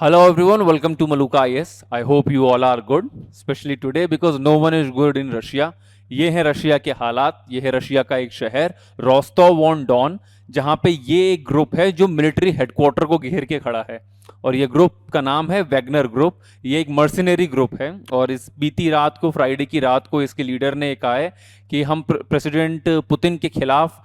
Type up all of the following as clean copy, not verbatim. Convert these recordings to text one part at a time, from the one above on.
Hello everyone, welcome to Maluka IS. I hope you all are good, especially today because no one is good in Russia. ये है Russia के हालात, ये है Russia का एक शहर रोस्टोव ऑन डॉन, जहाँ पे ये एक ग्रुप है जो मिलिट्री हेडक्वार्टर को घेर के खड़ा है। और ये ग्रुप का नाम है वैगनर ग्रुप। ये एक मर्सिनरी ग्रुप है और इस बीती रात को, फ्राइडे की रात को, इसके लीडर ने कहा है कि हम प्रेसिडेंट पुतिन के खिलाफ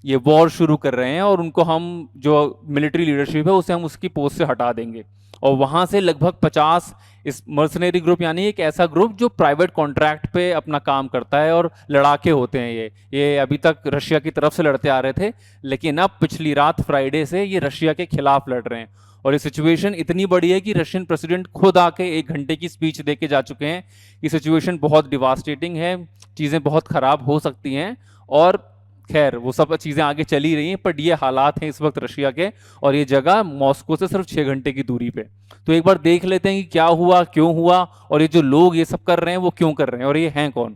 ये वॉर शुरू कर रहे हैं और उनको हम जो मिलिट्री लीडरशिप है उसे हम उसकी पोस्ट से हटा देंगे। और वहाँ से लगभग 50 इस मर्सनरी ग्रुप, यानी एक ऐसा ग्रुप जो प्राइवेट कॉन्ट्रैक्ट पे अपना काम करता है और लड़ाके होते हैं। ये अभी तक रशिया की तरफ से लड़ते आ रहे थे, लेकिन अब पिछली रात फ्राइडे से ये रशिया के खिलाफ लड़ रहे हैं। और ये सिचुएशन इतनी बड़ी है कि रशियन प्रेसिडेंट खुद आके 1 घंटे की स्पीच दे के जा चुके हैं। ये सिचुएशन बहुत डिवास्टेटिंग है, चीज़ें बहुत ख़राब हो सकती हैं। और खैर वो सब चीज़ें आगे चली रही हैं, पर ये हालात हैं इस वक्त रशिया के, और ये जगह मॉस्को से सिर्फ 6 घंटे की दूरी पे। तो एक बार देख लेते हैं कि क्या हुआ, क्यों हुआ, और ये जो लोग ये सब कर रहे हैं वो क्यों कर रहे हैं, और ये हैं कौन।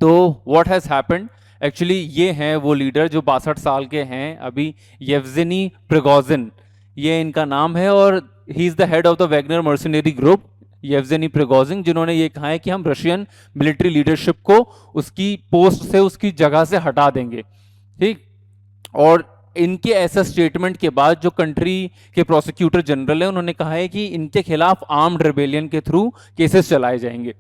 तो व्हाट हैज़ हैपेंड एक्चुअली, ये हैं वो लीडर जो 62 साल के हैं अभी, येवजेनी प्रिगोजिन ये इनका नाम है, और he is the head of the Wagner mercenary group, Yevgeny Prigozhin, जिन्होंने ये कहा है कि हम रशियन मिलिट्री लीडरशिप को उसकी पोस्ट से, उसकी जगह से हटा देंगे। ठीक। और इनके ऐसा स्टेटमेंट के बाद जो कंट्री के प्रोसिक्यूटर जनरल है उन्होंने कहा है कि इनके खिलाफ आर्म्ड रिबेलियन के थ्रू केसेस चलाए जाएंगे।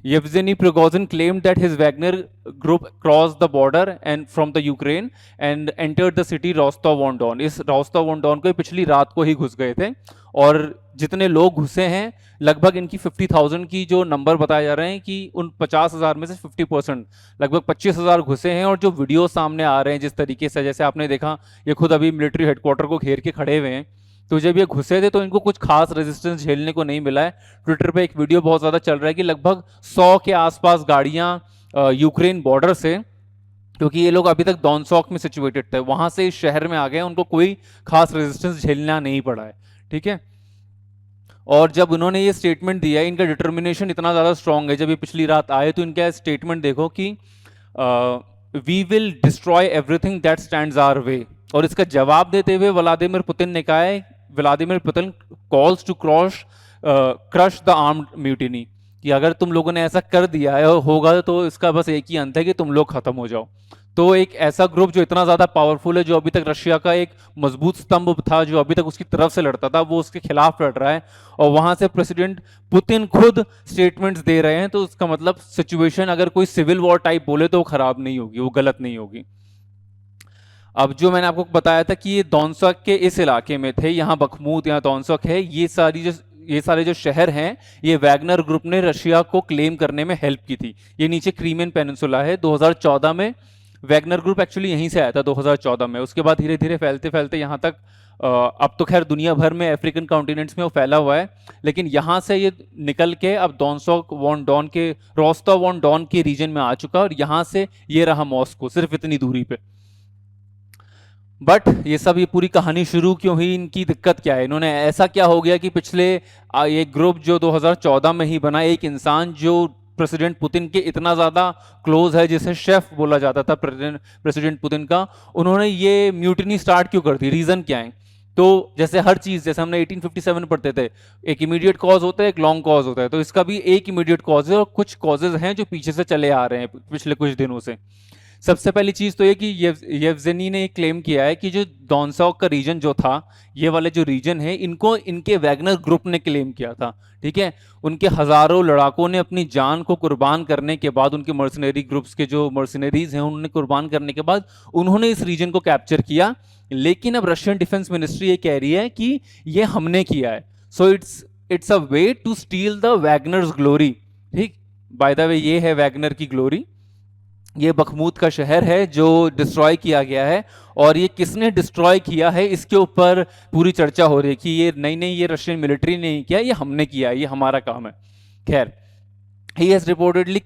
Yevgeny Prigozhin claimed that his Wagner group crossed the border and from the Ukraine and entered the city Rostov-on-Don। इस Rostov-on-Don को पिछली रात को ही घुस गए थे, और जितने लोग घुसे हैं लगभग इनकी 50,000 की जो नंबर बताए जा रहे हैं कि उन 50,000 में से 50% लगभग 25,000 घुसे हैं। और जो वीडियो सामने आ रहे हैं जिस तरीके से, जैसे आपने देखा ये खुद अभी मिलिट्री हेडक्वार्टर को घेर के खड़े हुए हैं, तो जब ये घुसे थे तो इनको कुछ खास रेजिस्टेंस झेलने को नहीं मिला है। ट्विटर पे एक वीडियो बहुत ज़्यादा चल रहा है कि लगभग 100 के आसपास गाड़ियाँ यूक्रेन बॉर्डर से, क्योंकि ये लोग अभी तक डॉनसॉक में सिचुएटेड थे, वहाँ से इस शहर में आ गए, उनको कोई खास रेजिस्टेंस झेलना नहीं पड़ा है। ठीक है। और जब उन्होंने ये स्टेटमेंट दिया, इनका डिटर्मिनेशन इतना ज़्यादा स्ट्रांग है। जब ये पिछली रात आए तो इनका स्टेटमेंट देखो कि we will destroy everything that stands our way. और इसका जवाब देते हुए व्लादिमीर पुतिन ने कहा है, Vladimir Putin calls to crush the armed mutiny, कि अगर तुम लोगों ने ऐसा कर दिया है होगा तो इसका बस एक ही अंत है कि तुम लोग खत्म हो जाओ। तो एक ऐसा ग्रुप जो इतना ज़्यादा पावरफुल है, जो अभी तक रशिया का एक मजबूत स्तंभ था, जो अभी तक उसकी तरफ से लड़ता था, वो उसके खिलाफ लड़ रहा है, और वहाँ से प्रेसिडेंट पुतिन खुद स्टेटमेंट्स दे रहे हैं। तो उसका मतलब सिचुएशन, अगर कोई सिविल वॉर टाइप बोले तो वो खराब नहीं होगी, वो गलत नहीं होगी। अब जो मैंने आपको बताया था कि ये डॉनसॉक के इस इलाके में थे, यहाँ बखमूत, यहाँ डॉनसॉक है, ये सारे जो शहर हैं, ये वैगनर ग्रुप ने रशिया को क्लेम करने में हेल्प की थी। ये नीचे क्रीमियन पेनिनसुला है। 2014 में वैगनर ग्रुप एक्चुअली यहीं से आया था, 2014 में। उसके बाद धीरे धीरे फैलते फैलते यहाँ तक, अब तो खैर दुनिया भर में अफ्रीकन कॉन्टिनेंट्स में वो फैला हुआ है, लेकिन यहाँ से ये निकल के अब डॉनसॉक वॉन डॉन के, रोस्टोव ऑन डॉन के रीजन में आ चुका, और यहाँ से ये रहा मॉस्को, सिर्फ इतनी दूरी पे। बट ये पूरी कहानी शुरू क्यों हुई, इनकी दिक्कत क्या है, इन्होंने ऐसा क्या हो गया कि पिछले ये ग्रुप जो 2014 में ही बना, एक इंसान जो प्रेसिडेंट पुतिन के इतना ज़्यादा क्लोज है, जिसे शेफ बोला जाता था प्रेसिडेंट पुतिन का, उन्होंने ये म्यूटिनी स्टार्ट क्यों कर दी, रीज़न क्या है। तो जैसे हर चीज़, जैसे हमने 1857 पढ़ते थे, एक इमीडिएट कॉज होता है, एक लॉन्ग कॉज होता है, तो इसका भी एक इमीडिएट कॉज है, और कुछ कॉजेज हैं जो पीछे से चले आ रहे हैं पिछले कुछ दिनों से। सबसे पहली चीज़ तो ये कि येवजेनी ने क्लेम किया है कि जो डॉनसॉक का रीजन जो था, ये वाले जो रीजन है, इनको इनके वैगनर ग्रुप ने क्लेम किया था। ठीक है। उनके हज़ारों लड़ाकों ने अपनी जान को कुर्बान करने के बाद, उनके मर्सनरी ग्रुप्स के जो मर्सनरीज हैं उन्होंने कुर्बान करने के बाद उन्होंने इस रीजन को कैप्चर किया। लेकिन अब रशियन डिफेंस मिनिस्ट्री ये कह रही है कि ये हमने किया है, so it's a way to steal the Wagner's glory. ठीक। बाय द वे, ये है वैगनर की ग्लोरी। ये बखमूत का शहर है जो डिस्ट्रॉय किया गया है, और ये किसने डिस्ट्रॉय किया है इसके ऊपर पूरी चर्चा हो रही है कि ये नहीं, ये रशियन मिलिट्री ने नहीं किया, ये हमने किया, ये हमारा काम है। खैर, he has reportedly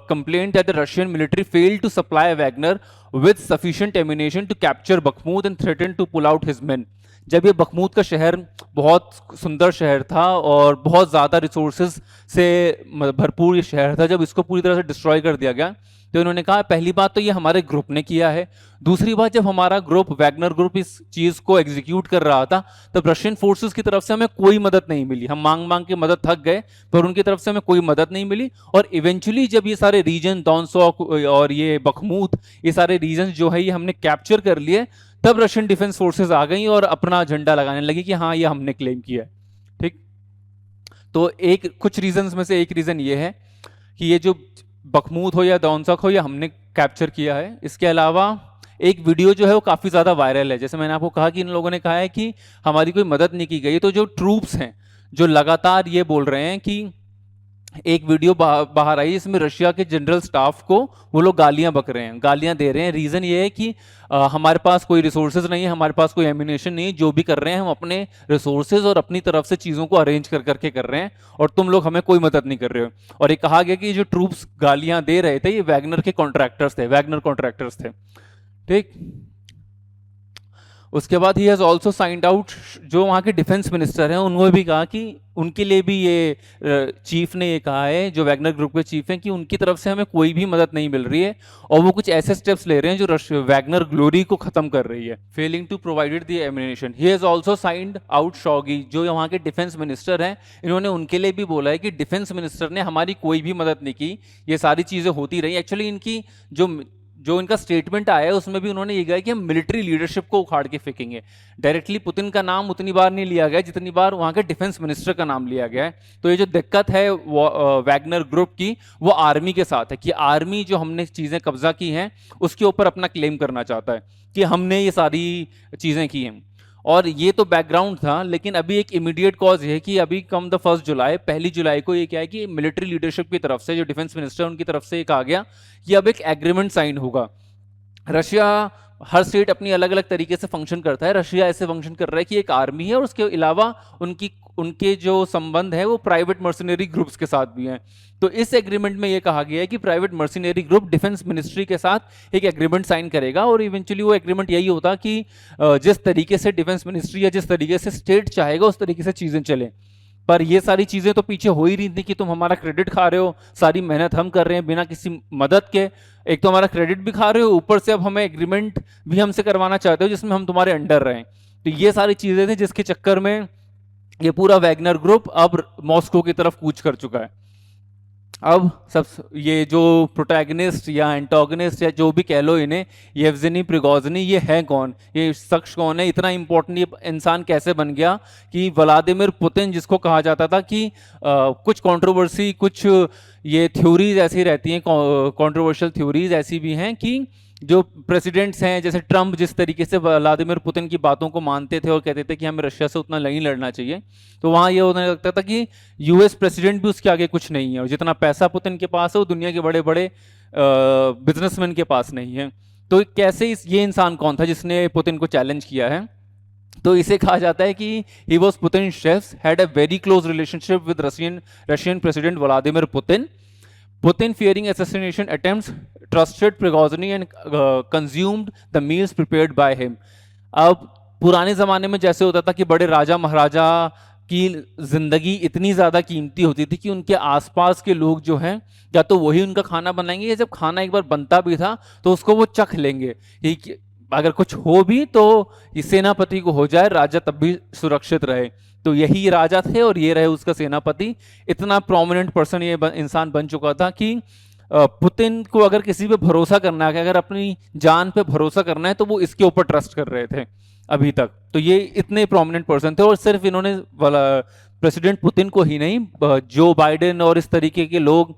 complained that the Russian military failed to supply Wagner with sufficient ammunition to capture Bakhmut and threatened to pull out his men। जब ये बखमूत का शहर बहुत सुंदर शहर था और बहुत ज़्यादा रिसोर्सेज से भरपूर ये शहर था, जब इसको पूरी तरह से डिस्ट्रॉय कर दिया गया तो इन्होंने कहा पहली बात तो ये हमारे ग्रुप ने किया है, दूसरी बात जब हमारा ग्रुप वैगनर ग्रुप इस चीज़ को एग्जीक्यूट कर रहा था तब रशियन फोर्सेस की तरफ से हमें कोई मदद नहीं मिली, हम मांग मांग के मदद थक गए पर उनकी तरफ से हमें कोई मदद नहीं मिली। और इवेंचुअली जब ये सारे रीजन डॉनसॉक और ये बखमूत ये सारे रीजन जो है ये हमने कैप्चर कर लिए, तब रशियन डिफेंस फोर्सेस आ गई और अपना झंडा लगाने लगी कि हाँ ये हमने क्लेम किया है। ठीक, तो एक कुछ रीजंस में से एक रीजन ये है कि ये जो बखमूत हो या डॉनसॉक हो या हमने कैप्चर किया है। इसके अलावा एक वीडियो जो है वो काफ़ी ज़्यादा वायरल है, जैसे मैंने आपको कहा कि इन लोगों ने कहा है कि हमारी कोई मदद नहीं की गई, तो जो ट्रूप्स हैं जो लगातार ये बोल रहे हैं कि एक वीडियो बाहर आई इसमें रशिया के जनरल स्टाफ को वो लोग गालियां बक रहे हैं, गालियां दे रहे हैं। रीज़न ये है कि हमारे पास कोई रिसोर्सेज नहीं है, हमारे पास कोई एम्यूनेशन नहीं है, जो भी कर रहे हैं हम अपने रिसोर्सेज और अपनी तरफ से चीज़ों को अरेंज कर करके कर रहे हैं और तुम लोग हमें कोई मदद नहीं कर रहे हो। और ये कहा गया कि जो ट्रूप्स गालियां दे रहे थे ये वैगनर के कॉन्ट्रैक्टर्स थे, वैगनर कॉन्ट्रैक्टर्स थे। ठीक, उसके बाद ही हैज़ ऑल्सो साइंड आउट, जो वहाँ के डिफेंस मिनिस्टर हैं उन्होंने भी कहा कि उनके लिए भी ये चीफ ने ये कहा है, जो वैगनर ग्रुप के चीफ हैं, कि उनकी तरफ से हमें कोई भी मदद नहीं मिल रही है और वो कुछ ऐसे स्टेप्स ले रहे हैं जो वैगनर ग्लोरी को खत्म कर रही है, failing to provided the ammunition. He has also signed out Shoigu, जो वहाँ के डिफेंस मिनिस्टर हैं, इन्होंने उनके लिए भी बोला है कि डिफेंस मिनिस्टर ने हमारी कोई भी मदद नहीं की, ये सारी चीज़ें होती रही। एक्चुअली इनकी जो इनका स्टेटमेंट आया है उसमें भी उन्होंने ये कहा कि हम मिलिट्री लीडरशिप को उखाड़ के फेंकेंगे। डायरेक्टली पुतिन का नाम उतनी बार नहीं लिया गया जितनी बार वहाँ के डिफेंस मिनिस्टर का नाम लिया गया है। तो ये जो दिक्कत है वैगनर ग्रुप की वो आर्मी के साथ है कि आर्मी जो हमने चीज़ें कब्जा की हैं उसके ऊपर अपना क्लेम करना चाहता है कि हमने ये सारी चीज़ें की हैं। और ये तो बैकग्राउंड था, लेकिन अभी एक इमीडिएट कॉज है कि अभी कम द 1 जुलाई, 1 जुलाई को ये क्या है कि मिलिट्री लीडरशिप की तरफ से, जो डिफेंस मिनिस्टर उनकी तरफ से ये कहा गया कि अब एक एग्रीमेंट साइन होगा। रशिया, हर स्टेट अपनी अलग अलग तरीके से फंक्शन करता है, रशिया ऐसे फंक्शन कर रहा है कि एक आर्मी है और उसके अलावा उनके जो संबंध है वो प्राइवेट मर्सिनरी ग्रुप्स के साथ भी हैं। तो इस एग्रीमेंट में ये कहा गया है कि private mercenary group defence ministry के साथ एक एग्रीमेंट साइन करेगा और इवेंचुअली वो एग्रीमेंट यही होता कि जिस तरीके से डिफेंस मिनिस्ट्री या जिस तरीके से स्टेट चाहेगा उस तरीके से चीज़ें चलें। पर ये सारी चीज़ें तो पीछे हो ही रही थी कि तुम हमारा क्रेडिट खा रहे हो, सारी मेहनत हम कर रहे हैं बिना किसी मदद के, एक तो हमारा क्रेडिट भी खा रहे हो, ऊपर से अब हमें एग्रीमेंट भी हमसे करवाना चाहते हो जिसमें हम तुम्हारे अंडर रहें। तो ये सारी चीज़ें थी जिसके चक्कर में ये पूरा वैगनर ग्रुप अब मॉस्को की तरफ कूच कर चुका है। अब सब ये जो प्रोटैगनिस्ट या एंटागनिस्ट या जो भी कह लो इन्हें, येवजेनी प्रिगोजिन, ये है कौन, ये शख्स कौन है, इतना इम्पोर्टेंट ये इंसान कैसे बन गया कि व्लादिमीर पुतिन, जिसको कहा जाता था कि कुछ कंट्रोवर्सी, कुछ ये थ्योरीज ऐसी रहती हैं, कंट्रोवर्शियल थ्योरीज ऐसी भी हैं कि जो प्रेसिडेंट्स हैं जैसे ट्रम्प जिस तरीके से व्लादिमीर पुतिन की बातों को मानते थे और कहते थे कि हमें रशिया से उतना नहीं लड़ना चाहिए, तो वहाँ ये होने लगता था कि यूएस प्रेसिडेंट भी उसके आगे कुछ नहीं है और जितना पैसा पुतिन के पास है वो दुनिया के बड़े बड़े बिजनेसमैन के पास नहीं है। तो कैसे ये इंसान कौन था जिसने पुतिन को चैलेंज किया है? तो इसे कहा जाता है कि he was Putin chefs had a very close relationship with Russian president Vladimir Putin. Putin, fearing assassination attempts, trusted Prigozhin and consumed the meals prepared by him. अब पुराने ज़माने में जैसे होता था कि बड़े राजा महाराजा की ज़िंदगी इतनी ज़्यादा कीमती होती थी कि उनके आसपास के लोग जो हैं या तो वही उनका खाना बनाएंगे या जब खाना एक बार बनता भी था तो उसको वो चख लेंगे, अगर कुछ हो भी तो ये सेनापति को हो जाए, राजा तब भी सुरक्षित रहे। तो यही राजा थे और ये रहे उसका सेनापति। इतना प्रोमिनेंट पर्सन ये इंसान बन चुका था कि पुतिन को अगर किसी पे भरोसा करना है, अगर अपनी जान पे भरोसा करना है, तो वो इसके ऊपर ट्रस्ट कर रहे थे अभी तक। तो ये इतने प्रोमिनेंट पर्सन थे और सिर्फ इन्होंने प्रेसिडेंट पुतिन को ही नहीं, जो बाइडेन और इस तरीके के लोग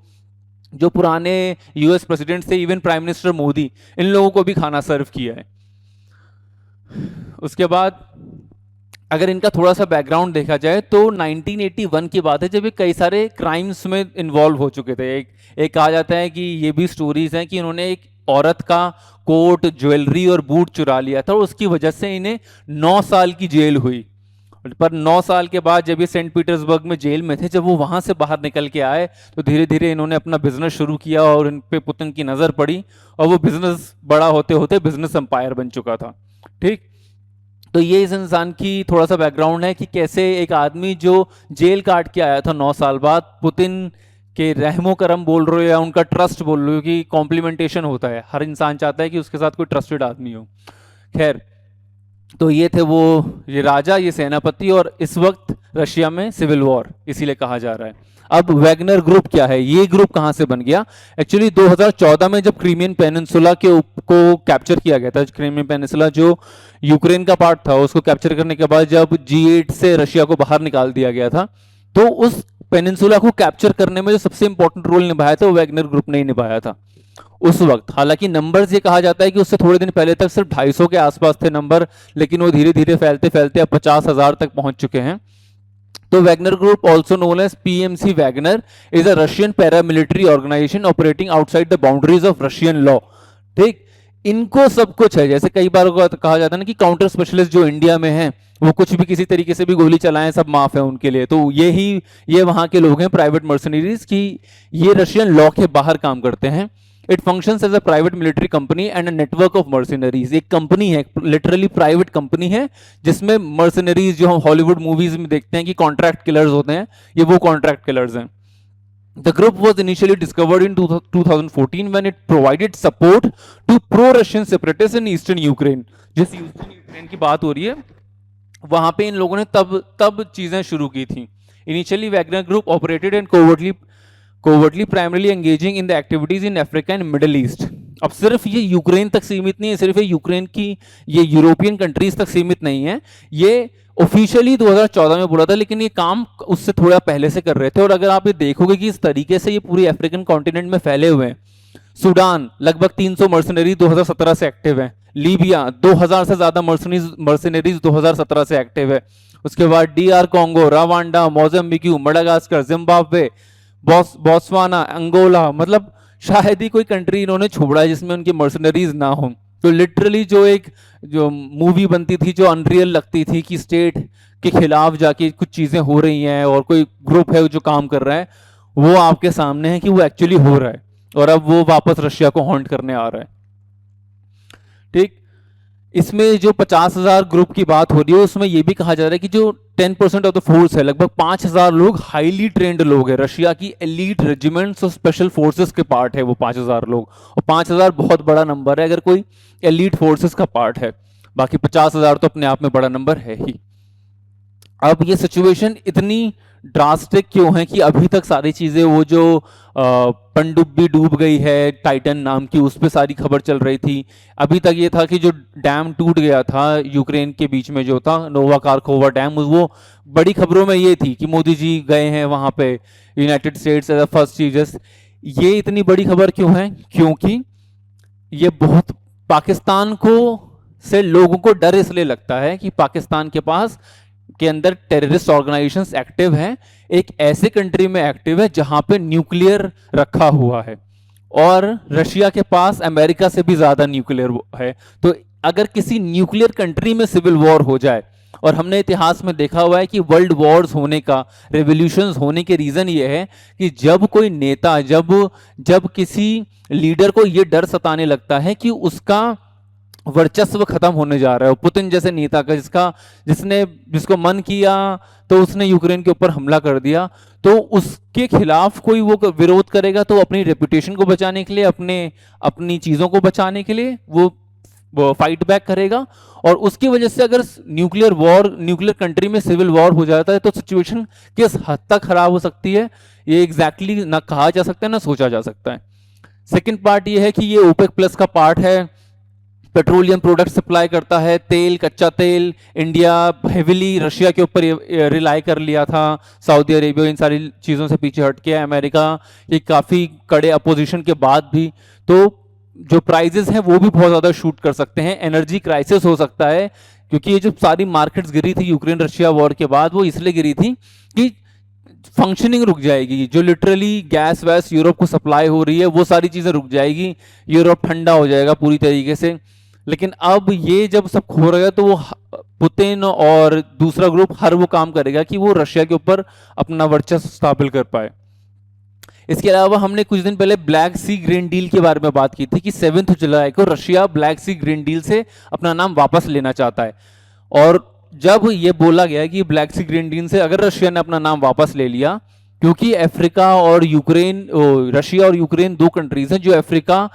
जो पुराने यूएस प्रेसिडेंट थे, इवन प्राइम मिनिस्टर मोदी, इन लोगों को भी खाना सर्व किया है। उसके बाद अगर इनका थोड़ा सा बैकग्राउंड देखा जाए तो 1981 की बात है जब ये कई सारे क्राइम्स में इन्वॉल्व हो चुके थे। एक कहा जाता है कि ये भी स्टोरीज हैं कि इन्होंने एक औरत का कोट, ज्वेलरी और बूट चुरा लिया था और उसकी वजह से इन्हें 9 साल की जेल हुई। पर 9 साल के बाद जब ये सेंट पीटर्सबर्ग में जेल में थे, जब वो वहाँ से बाहर निकल के आए तो धीरे धीरे इन्होंने अपना बिजनेस शुरू किया और इन पे पुतिन की नज़र पड़ी और वो बिजनेस बड़ा होते होते बिजनेस एम्पायर बन चुका था। ठीक, तो ये इस इंसान की थोड़ा सा बैकग्राउंड है कि कैसे एक आदमी जो जेल काट के आया था 9 साल बाद, पुतिन के रहमो करम बोल रहे हो या उनका ट्रस्ट बोल रहे हो, कि कॉम्प्लीमेंटेशन होता है, हर इंसान चाहता है कि उसके साथ कोई ट्रस्टेड आदमी हो। खैर, तो ये थे वो, ये राजा, ये सेनापति, और इस वक्त रशिया में सिविल वॉर इसीलिए कहा जा रहा है। अब वैगनर ग्रुप क्या है, ये ग्रुप कहां से बन गया? एक्चुअली 2014 में जब क्रीमियन पेनिनसुला को कैप्चर किया गया था, क्रीमियन पेनिनसुला जो यूक्रेन का पार्ट था, उसको कैप्चर करने के बाद जब G8 से रशिया को बाहर निकाल दिया गया था, तो उस पेनिनसुला को कैप्चर करने में जो सबसे इंपॉर्टेंट रोल निभाया था वो वैगनर ग्रुप ने ही निभाया था उस वक्त। हालांकि नंबर्स ये कहा जाता है कि उससे थोड़े दिन पहले तक सिर्फ 250 के आसपास थे नंबर, लेकिन वो धीरे धीरे फैलते फैलते अब 50,000 तक पहुंच चुके हैं। तो Wagner group, also known as PMC Wagner, is a Russian paramilitary organisation operating outside the boundaries of Russian law. ठीक, इनको सब कुछ है। जैसे कई बार कहा जाता है ना कि काउंटर स्पेशलिस्ट जो इंडिया में है वो कुछ भी किसी तरीके से भी गोली चलाएं सब माफ है उनके लिए, तो ये वहां के लोग हैं प्राइवेट मर्सनरीज की, ये रशियन लॉ के बाहर काम करते हैं। It functions as a private military company and a network of mercenaries. एक कंपनी है, लिटरली प्राइवेट कंपनी है, जिसमें मर्सनरीज जो हम हॉलीवुड मूवीज में देखते हैं कि कॉन्ट्रैक्ट किलर्स होते हैं, ये वो कॉन्ट्रैक्ट किलर्स हैं। The group was initially discovered in 2014 when it provided support to pro-Russian separatists in eastern Ukraine. जिस ईस्टर्न यूक्रेन की बात हो रही है वहां पे इन लोगों ने तब चीजें शुरू की थी। Initially, Wagner Group operated and covertly primarily engaging in the activities in Africa and Middle East. अब सिर्फ ये यूक्रेन तक सीमित नहीं है, सिर्फ ये यूक्रेन की, ये यूरोपियन कंट्रीज तक सीमित नहीं है। ये ऑफिशियली 2014 में बोला था, लेकिन ये काम उससे थोड़ा पहले से कर रहे थे। और अगर आप ये देखोगे कि इस तरीके से ये पूरी अफ्रीकन कॉन्टिनेंट में फैले हुए हैं। सूडान लगभग 300 मर्सनरी 2017 से एक्टिव है। लीबिया 2000 से ज्यादा मर्सनरीज 2017 से एक्टिव है। उसके बाद DR Congo, Rwanda, Mozambique, Madagascar, Zimbabwe, Botswana, Angola, मतलब शायद ही कोई कंट्री इन्होंने छोड़ा है जिसमें उनकी मर्सनरीज ना हो। तो लिटरली जो मूवी बनती थी, जो अनरियल लगती थी कि स्टेट के खिलाफ जाके कुछ चीजें हो रही हैं और कोई ग्रुप है जो काम कर रहा है, वो आपके सामने है कि वो एक्चुअली हो रहा है और अब वो वापस रशिया को हॉन्ट करने आ रहा है। ठीक, इसमें जो 50,000 ग्रुप की बात हो रही है उसमें यह भी कहा जा रहा है कि जो 10% ऑफ द फोर्स है, लगभग 5,000 लोग हाईली ट्रेंड लोग हैं, रशिया की एलीट रेजिमेंट्स और स्पेशल फोर्सेस के पार्ट है वो 5,000 लोग। और 5,000 बहुत बड़ा नंबर है अगर कोई एलीट फोर्सेस का पार्ट है, बाकी 50,000 तो अपने आप में बड़ा नंबर है ही। अब ये सिचुएशन इतनी ड्रास्टिक क्यों है कि अभी तक सारी चीजें, वो जो पनडुब्बी डूब गई है टाइटन नाम की, उस पर सारी खबर चल रही थी। अभी तक ये था कि जो डैम टूट गया था यूक्रेन के बीच में जो था नोवा कार्कोवा डैम, वो बड़ी खबरों में ये थी कि मोदी जी गए हैं वहां पे, United States as a first chief guest. ये इतनी बड़ी खबर क्यों है? क्योंकि ये बहुत पाकिस्तान को से लोगों को डर इसलिए लगता है कि पाकिस्तान के पास के अंदर टेररिस्ट ऑर्गेनाइजेशंस एक्टिव हैं, एक ऐसे कंट्री में एक्टिव है जहां पे न्यूक्लियर रखा हुआ है, और रशिया के पास अमेरिका से भी ज्यादा न्यूक्लियर है। तो अगर किसी न्यूक्लियर कंट्री में सिविल वॉर हो जाए, और हमने इतिहास में देखा हुआ है कि वर्ल्ड वॉर्स होने का, रेवोल्यूशंस होने के रीजन ये है कि जब कोई नेता, जब किसी लीडर को ये डर सताने लगता है कि उसका वर्चस्व खत्म होने जा रहा है। पुतिन जैसे नेता का जिसको मन किया तो उसने यूक्रेन के ऊपर हमला कर दिया, तो उसके खिलाफ कोई वो विरोध करेगा तो अपनी रेपुटेशन को बचाने के लिए, अपनी चीजों को बचाने के लिए वो फाइट बैक करेगा। और उसकी वजह से अगर न्यूक्लियर कंट्री में सिविल वॉर हो जाता है तो सिचुएशन किस हद तक खराब हो सकती है ये एग्जैक्टली ना कहा जा सकता है ना सोचा जा सकता है। सेकेंड पार्ट ये है कि ये ओपेक प्लस का पार्ट है, पेट्रोलियम प्रोडक्ट सप्लाई करता है, तेल, कच्चा तेल। इंडिया हेविली रशिया के ऊपर रिलाई कर लिया था, सऊदी अरेबिया इन सारी चीज़ों से पीछे हट के, अमेरिका की काफ़ी कड़े अपोजिशन के बाद भी। तो जो प्राइजेस हैं वो भी बहुत ज़्यादा शूट कर सकते हैं, एनर्जी क्राइसिस हो सकता है, क्योंकि ये जो सारी मार्केट्स गिरी थी यूक्रेन रशिया वॉर के बाद, वो इसलिए गिरी थी कि फंक्शनिंग रुक जाएगी। जो लिटरली गैस वैस यूरोप को सप्लाई हो रही है वो सारी चीज़ें रुक जाएगी, यूरोप ठंडा हो जाएगा पूरी तरीके से। लेकिन अब ये जब सब खो रहेगा तो वो पुतिन और दूसरा ग्रुप हर वो काम करेगा कि वो रशिया के ऊपर अपना वर्चस्व स्थापित कर पाए। इसके अलावा हमने कुछ दिन पहले ब्लैक सी ग्रीन डील के बारे में बात की थी कि 7 जुलाई को रशिया ब्लैक सी ग्रीन डील से अपना नाम वापस लेना चाहता है। और जब ये बोला गया कि ब्लैक सी ग्रीन डील से अगर रशिया ने अपना नाम वापस ले लिया, क्योंकि अफ्रीका और यूक्रेन, रशिया और यूक्रेन दो कंट्रीज हैं जो अफ्रीका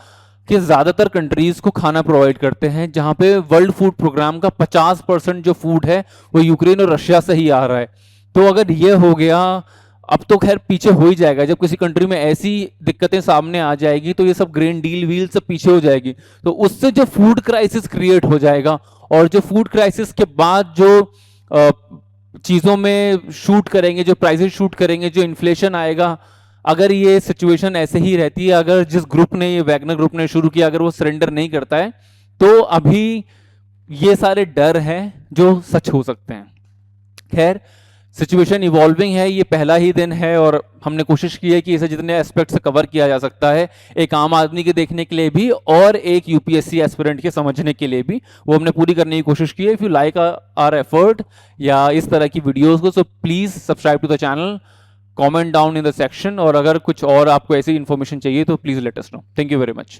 के ज्यादातर कंट्रीज को खाना प्रोवाइड करते हैं, जहां पे वर्ल्ड फूड प्रोग्राम का 50% जो फूड है वो यूक्रेन और रशिया से ही आ रहा है। तो अगर ये हो गया, अब तो खैर पीछे हो ही जाएगा, जब किसी कंट्री में ऐसी दिक्कतें सामने आ जाएगी तो ये सब ग्रेन डील व्हील सब पीछे हो जाएगी, तो उससे जो फूड क्राइसिस क्रिएट हो जाएगा, और जो फूड क्राइसिस के बाद जो चीजों में शूट करेंगे, जो प्राइसेस शूट करेंगे, जो इन्फ्लेशन आएगा, अगर ये सिचुएशन ऐसे ही रहती है, अगर जिस ग्रुप ने, ये वैगनर ग्रुप ने शुरू किया, अगर वो सरेंडर नहीं करता है, तो अभी ये सारे डर हैं जो सच हो सकते हैं। खैर, सिचुएशन इवॉल्विंग है, ये पहला ही दिन है और हमने कोशिश की है कि इसे जितने एस्पेक्ट से कवर किया जा सकता है, एक आम आदमी के देखने के लिए भी और एक यूपीएससी एस्पिरेंट के समझने के लिए भी, वो हमने पूरी करने की कोशिश की है। If you like our effort या इस तरह की वीडियोस को, so please subscribe to the channel, comment down in the section, और अगर कुछ और आपको ऐसी इन्फॉर्मेशन चाहिए तो please let us know. Thank you very much.